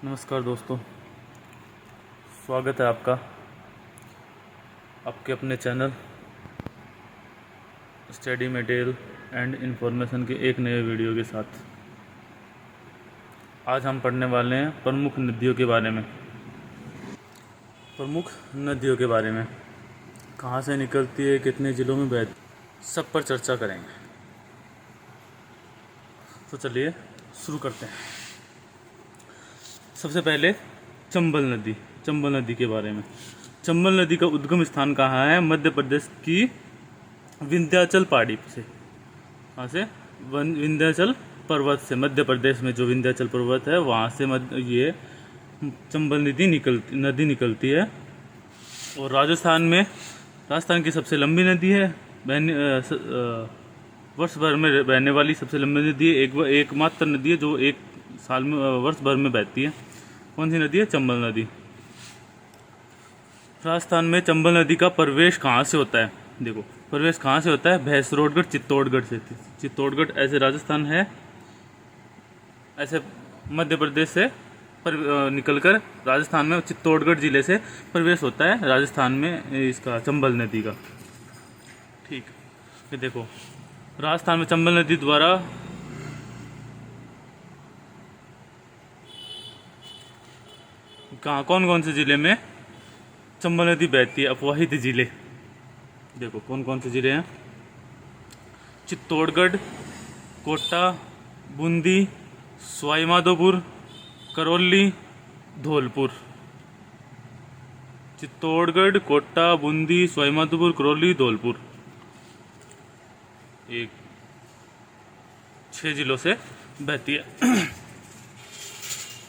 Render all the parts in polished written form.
नमस्कार दोस्तों, स्वागत है आपका आपके अपने channel study material and information के एक नए वीडियो के साथ। आज हम पढ़ने वाले हैं प्रमुख नदियों के बारे में। प्रमुख नदियों के बारे में कहाँ से निकलती है, कितने ज़िलों में बहती, सब पर चर्चा करेंगे। तो चलिए शुरू करते हैं। सबसे पहले चंबल नदी के बारे में। चंबल नदी का उद्गम स्थान कहाँ है? मध्य प्रदेश की विंध्याचल पहाड़ी से। कहाँ से? विंध्याचल पर्वत से। मध्य प्रदेश में जो विंध्याचल पर्वत है वहाँ से ये चंबल नदी निकलती है। और राजस्थान की सबसे लंबी नदी है। वर्ष भर में बहने वाली सबसे लंबी नदी है। एकमात्र नदी है जो एक साल में वर्ष भर में बहती है। कौन सी नदी है? चंबल नदी। राजस्थान में चंबल नदी का प्रवेश कहाँ से होता है? देखो, प्रवेश कहाँ से होता है? भैंसरोडगढ़ चित्तौड़गढ़ से। चित्तौड़गढ़ ऐसे राजस्थान है, ऐसे मध्य प्रदेश से निकलकर राजस्थान में चित्तौड़गढ़ जिले से प्रवेश होता है राजस्थान में इसका, चंबल नदी का। ठीक, ये देखो, राजस्थान में चंबल नदी द्वारा कौन कौन से जिले में चंबल नदी बहती है? अपवाहित जिले। देखो कौन कौन से जिले हैं? चित्तौड़गढ़, कोटा, बूंदी, सवाई माधोपुर, करौली, धौलपुर। चित्तौड़गढ़, कोटा, बूंदी, सवाई माधोपुर, करौली, धौलपुर। 6 जिलों से बहती है।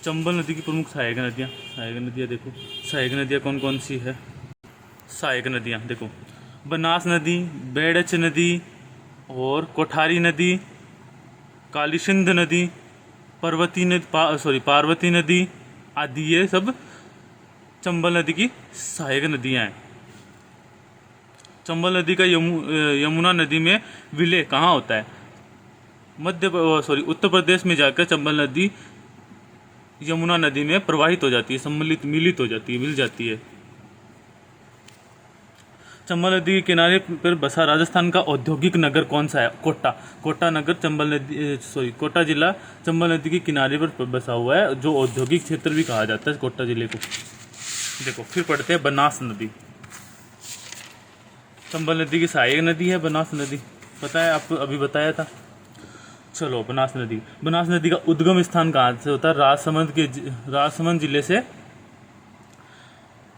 चंबल नदी की प्रमुख सहायक नदियाँ देखो। सहायक नदियाँ कौन कौन सी है? सहायक नदियाँ देखो, बनास नदी, बेड़च नदी और कोठारी नदी, कालीसिंध नदी, पार्वती नदी आदि, ये सब चंबल नदी की सहायक नदियाँ हैं। चंबल नदी का यमुना नदी में विलय कहाँ होता है? उत्तर प्रदेश में जाकर चंबल नदी यमुना नदी में प्रवाहित हो जाती है, मिल जाती है। चंबल नदी के किनारे पर बसा राजस्थान का औद्योगिक नगर कौन सा है? कोटा नगर कोटा जिला चंबल नदी के किनारे पर बसा हुआ है, जो औद्योगिक क्षेत्र भी कहा जाता है कोटा जिले को। देखो, फिर पढ़ते हैं बनास नदी। चंबल नदी की सहायक नदी है बनास नदी, पता है आपको, अभी बताया था। चलो, बनास नदी का उद्गम स्थान कहाँ से होता है? राजसमंद जिले से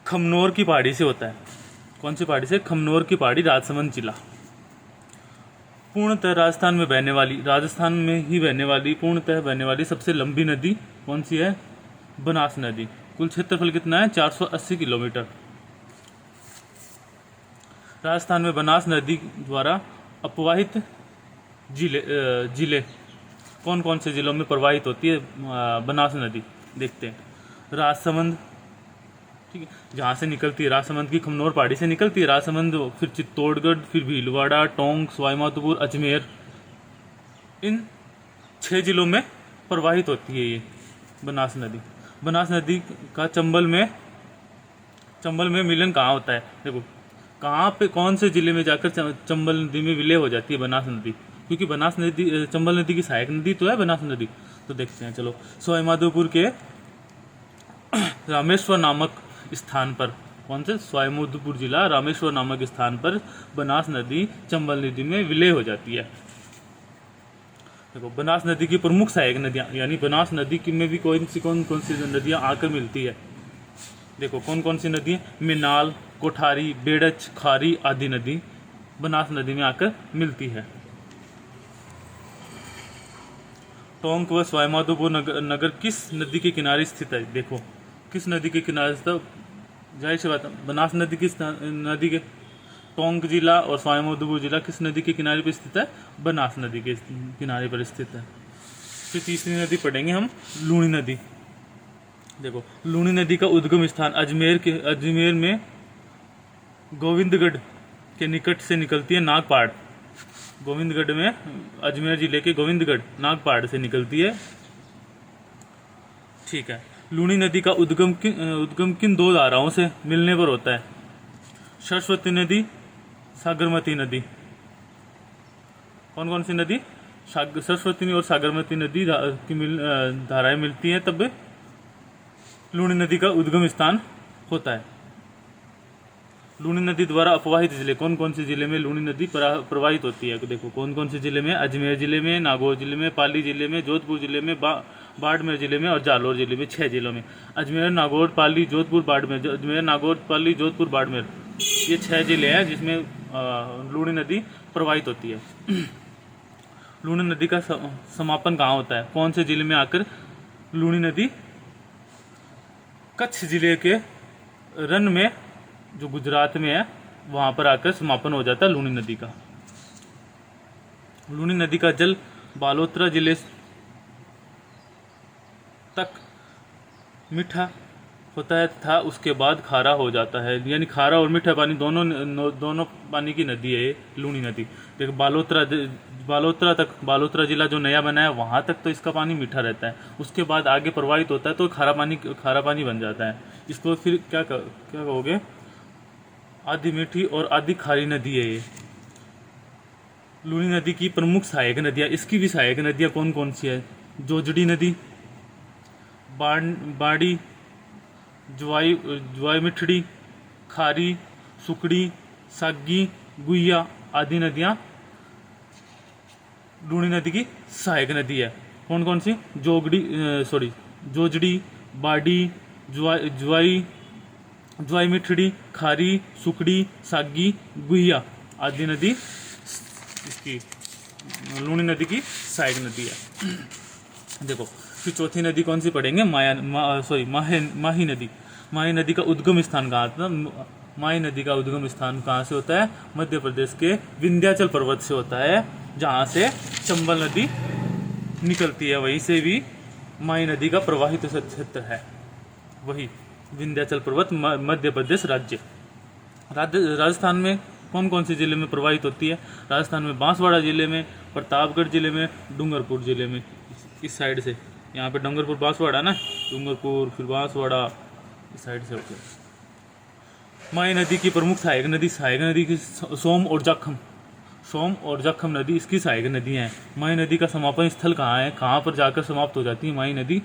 खमनोर की पहाड़ी से होता है। कौन सी पहाड़ी से? खमनोर की पहाड़ी, राजसमंद जिला। पूर्णतः राजस्थान में ही पूर्णतः बहने वाली सबसे लंबी नदी कौन सी है? बनास नदी। कुल क्षेत्रफल कितना है? 480 किलोमीटर। राजस्थान में बनास नदी द्वारा अपवाहित जिले कौन कौन से जिलों में प्रवाहित होती है बनास नदी? देखते हैं। राजसमंद, ठीक है, जहाँ से निकलती है राजसमंद की खमनोर पहाड़ी से निकलती है राजसमंद, फिर चित्तौड़गढ़, फिर भीलवाड़ा, टोंक, सवाई माधोपुर, अजमेर, इन 6 जिलों में प्रवाहित होती है ये बनास नदी। बनास नदी का चंबल में मिलन कहाँ होता है? देखो, कहाँ पे, कौन से जिले में जाकर चंबल नदी में विलय हो जाती है बनास नदी? क्योंकि चंबल नदी की सहायक नदी तो है बनास नदी। तो देखते हैं, चलो। सवाई माधोपुर के रामेश्वर नामक स्थान पर, कौन से? सवाई माधोपुर जिला, रामेश्वर नामक स्थान पर बनास नदी चंबल नदी में विलय हो जाती है। देखो, बनास नदी की प्रमुख सहायक नदियाँ, यानी बनास नदी में भी कौन सी नदियाँ आकर मिलती है? देखो, कौन कौन सी नदी है? मिनाल, कोठारी, बेड़च, खारी आदि नदी बनास नदी में आकर मिलती है। टोंक व सवाई माधोपुर नगर किस नदी के किनारे स्थित है? देखो, किस नदी के किनारे स्थित? जाहिर सी बात है, बनास नदी नदी के टोंक जिला और सवाई माधोपुर जिला किस नदी के किनारे पर स्थित है? बनास नदी के किनारे पर स्थित है। फिर तीसरी नदी पढ़ेंगे हम, लूणी नदी। देखो, लूणी नदी का उद्गम स्थान अजमेर में गोविंदगढ़ के निकट से निकलती है नागपहाड़। गोविंदगढ़ में, अजमेर जिले के गोविंदगढ़ नागपहाड़ से निकलती है। ठीक है। लूनी नदी का उद्गम किन दो धाराओं से मिलने पर होता है? सरस्वती नदी, सागरमती नदी। कौन कौन सी नदी? सरस्वती और सागरमती नदी की धाराएं मिलती हैं तब लूनी नदी का उद्गम स्थान होता है। लूनी नदी द्वारा अपवाहित जिले, कौन कौन से जिले में लूनी नदी प्रवाहित होती है? देखो कौन कौन से जिले में? अजमेर जिले में, नागौर जिले में, पाली जिले में, जोधपुर जिले में, बाड़मेर जिले में और जालौर जिले में। 6 जिलों में। अजमेर, नागौर, पाली, जोधपुर, बाड़मेर। अजमेर, नागौर, पाली, जोधपुर, बाड़मेर, ये 6 जिले हैं जिसमें लूनी नदी प्रवाहित होती है। लूनी नदी का समापन कहाँ होता है? कौन से जिले में आकर लूनी नदी? कच्छ जिले के रन में, जो गुजरात में है, वहां पर आकर समापन हो जाता है लूनी नदी का। लूनी नदी का जल बालोतरा जिले तक मीठा होता है तथा उसके बाद खारा हो जाता है। यानी खारा और मीठा पानी दोनों पानी की नदी है ये लूनी नदी। देखो बालोतरा जिला जो नया बना है वहाँ तक तो इसका पानी मीठा रहता है, उसके बाद आगे प्रवाहित होता है तो खारा पानी बन जाता है। इसको फिर क्या कहोगे? आधी मीठी और आधी खारी नदी है ये। लूनी नदी की प्रमुख सहायक नदियाँ, इसकी भी सहायक नदियाँ कौन कौन सी है? जोजड़ी नदी, बाड़ी, ज्वाई मिठड़ी, खारी, सुकड़ी, सागी, गुइया आदि नदियाँ लूनी नदी की सहायक नदी है। कौन कौन सी? जोजड़ी, बाड़ी, ज्वाई मिठड़ी, खारी, सुकड़ी, सागी, गुइया आदि नदी इसकी लूनी नदी की सहायक नदी है। देखो फिर चौथी नदी कौन सी पढ़ेंगे? माही नदी। माही नदी का उद्गम स्थान कहाँ था? माही नदी का उद्गम स्थान कहाँ से होता है? मध्य प्रदेश के विंध्याचल पर्वत से होता है, जहाँ से चंबल नदी निकलती है, वहीं से भी माही नदी का प्रवाहित क्षेत्र है, वही विंध्याचल पर्वत, मध्य प्रदेश राज्य। राजस्थान में कौन कौन से जिले में प्रवाहित होती है? राजस्थान में बांसवाड़ा जिले में, प्रतापगढ़ जिले में, डूंगरपुर जिले में। इस साइड से यहाँ पे डूंगरपुर बांसवाड़ा ना, डूंगरपुर फिर बांसवाड़ा इस साइड से होकर। माही नदी की प्रमुख सहायक नदी की सोम और जाखम नदी इसकी सहायक नदियाँ हैं। माही नदी का समापन स्थल कहाँ है? कहाँ पर जाकर समाप्त हो जाती है माही नदी?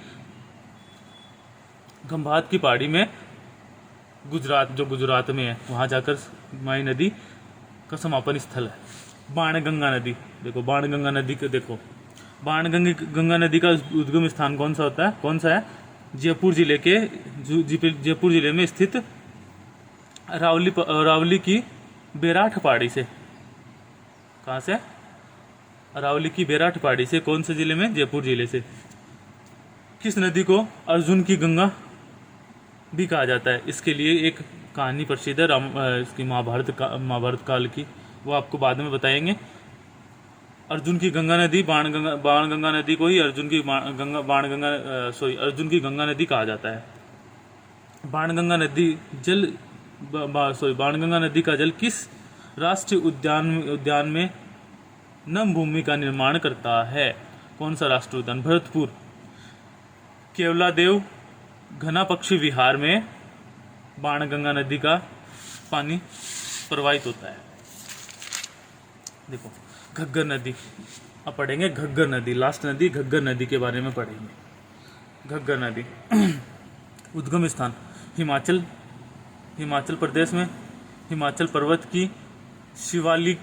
खंभात की पहाड़ी में, गुजरात में है, वहाँ जाकर माही नदी का समापन स्थल है। बाणगंगा नदी, देखो बाणगंगा नदी को देखो, बाणगंगा नदी का उद्गम स्थान कौन सा है? जयपुर जिले में स्थित अरावली की बैराठ पहाड़ी से। कहाँ से? अरावली की बैराठ पहाड़ी से। कौन से जिले में? जयपुर जिले से। किस नदी को अर्जुन की गंगा भी कहा जाता है? इसके लिए एक कहानी प्रसिद्ध है इसकी महाभारत काल की, वो आपको बाद में बताएंगे। अर्जुन की गंगा नदी, बाणगंगा नदी को ही अर्जुन की गंगा नदी कहा जाता है। बाणगंगा नदी का जल किस राष्ट्रीय उद्यान में नम भूमि का निर्माण करता है? कौन सा राष्ट्रीय उद्यान? भरतपुर, केवलादेव घना पक्षी विहार में बाणगंगा नदी का पानी प्रवाहित होता है। देखो घग्गर नदी, अब पढ़ेंगे घग्गर नदी, लास्ट नदी घग्गर नदी के बारे में पढ़ेंगे। घग्गर नदी उद्गम स्थान हिमाचल प्रदेश में, हिमाचल पर्वत की शिवालिक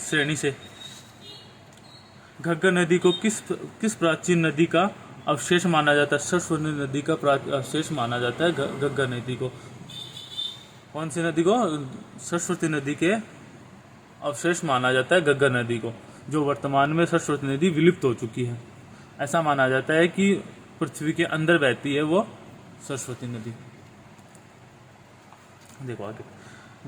श्रेणी से। घग्गर नदी को किस प्राचीन नदी का अवशेष माना जाता है? सरस्वती नदी का अवशेष माना जाता है घग्गर नदी को। कौन सी नदी को? सरस्वती नदी के अवशेष माना जाता है घग्गर नदी को, जो वर्तमान में सरस्वती नदी विलुप्त हो चुकी है। ऐसा माना जाता है कि पृथ्वी के अंदर बहती है वो सरस्वती नदी। देखो आगे,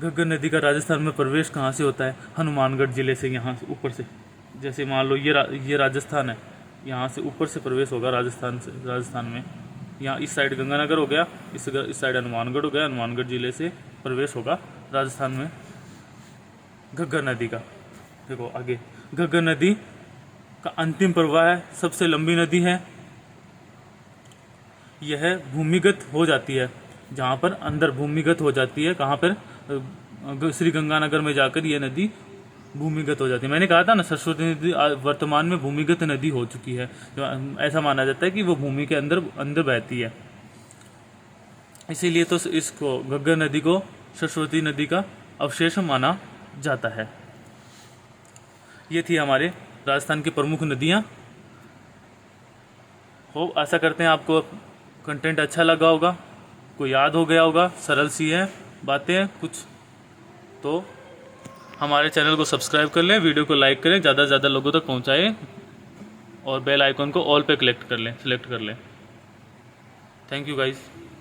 घग्गर नदी का राजस्थान में प्रवेश कहाँ से होता है? हनुमानगढ़ जिले से, यहाँ से ऊपर से। जैसे मान लो ये राजस्थान है, यहाँ से ऊपर से प्रवेश होगा राजस्थान में। यहाँ इस साइड गंगानगर हो गया, इस साइड हनुमानगढ़ हो गया, हनुमानगढ़ जिले से प्रवेश होगा राजस्थान में घग्गर नदी का। देखो आगे, घग्गर नदी का अंतिम प्रवाह है, सबसे लंबी नदी है। यह भूमिगत हो जाती है, जहाँ पर अंदर भूमिगत हो जाती है, कहाँ पर श्री गंगानगर में जाकर यह नदी भूमिगत हो जाती है। मैंने कहा था ना सरस्वती नदी वर्तमान में भूमिगत नदी हो चुकी है, जो ऐसा माना जाता है कि वो भूमि के अंदर अंदर बहती है। इसीलिए तो इसको घग्गर नदी को सरस्वती नदी का अवशेष माना जाता है। ये थी हमारे राजस्थान की प्रमुख नदियाँ। हो आशा करते हैं आपको कंटेंट अच्छा लगा होगा, को याद हो गया होगा। सरल सी है बातें कुछ, तो हमारे चैनल को सब्सक्राइब कर लें, वीडियो को लाइक करें, ज़्यादा से ज़्यादा लोगों तक पहुंचाएं और बेल आइकन को ऑल पे सेलेक्ट कर लें। Thank you guys.